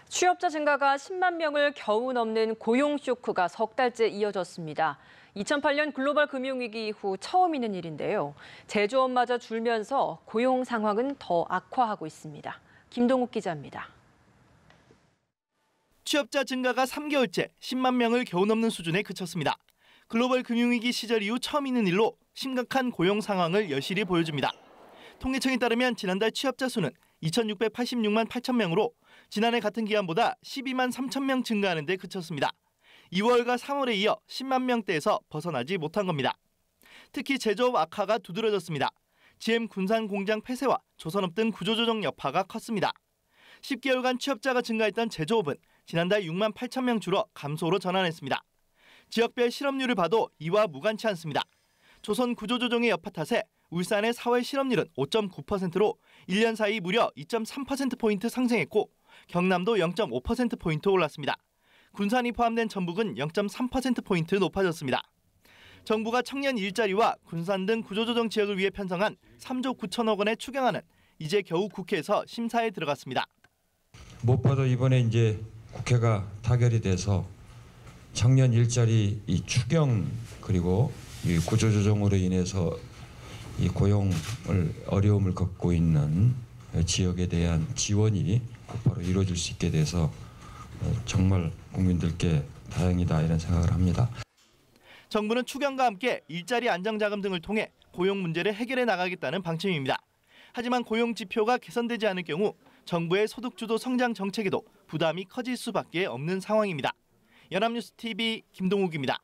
취업자 증가가 10만 명을 겨우 넘는 고용 쇼크가 석 달째 이어졌습니다. 2008년 글로벌 금융위기 이후 처음 있는 일인데요. 제조업마저 줄면서 고용 상황은 더 악화하고 있습니다. 김동욱 기자입니다. 취업자 증가가 3개월째 10만 명을 겨우 넘는 수준에 그쳤습니다. 글로벌 금융위기 시절 이후 처음 있는 일로 심각한 고용 상황을 여실히 보여줍니다. 통계청에 따르면 지난달 취업자 수는 2,686만 8천 명으로 지난해 같은 기간보다 12만 3천 명 증가하는 데 그쳤습니다. 2월과 3월에 이어 10만 명대에서 벗어나지 못한 겁니다. 특히 제조업 악화가 두드러졌습니다. GM 군산 공장 폐쇄와 조선업 등 구조조정 여파가 컸습니다. 10개월간 취업자가 증가했던 제조업은 지난달 6만 8천 명 줄어 감소로 전환했습니다. 지역별 실업률을 봐도 이와 무관치 않습니다. 조선 구조조정의 여파 탓에 울산의 4월 실업률은 5.9%로 1년 사이 무려 2.3%포인트 상승했고 경남도 0.5%포인트 올랐습니다. 군산이 포함된 전북은 0.3%포인트 높아졌습니다. 정부가 청년 일자리와 군산 등 구조조정 지역을 위해 편성한 3조 9천억 원의 추경안은 이제 겨우 국회에서 심사에 들어갔습니다. 무엇보다 이번에 이제 국회가 타결이 돼서 청년 일자리 이 추경 그리고 이 구조조정으로 인해서 이 고용을 어려움을 겪고 있는 지역에 대한 지원이 곧바로 이루어질 수 있게 돼서 정말 국민들께 다행이다 이런 생각을 합니다. 정부는 추경과 함께 일자리 안정자금 등을 통해 고용 문제를 해결해 나가겠다는 방침입니다. 하지만 고용 지표가 개선되지 않을 경우 정부의 소득주도 성장 정책에도 부담이 커질 수밖에 없는 상황입니다. 연합뉴스 TV 김동욱입니다.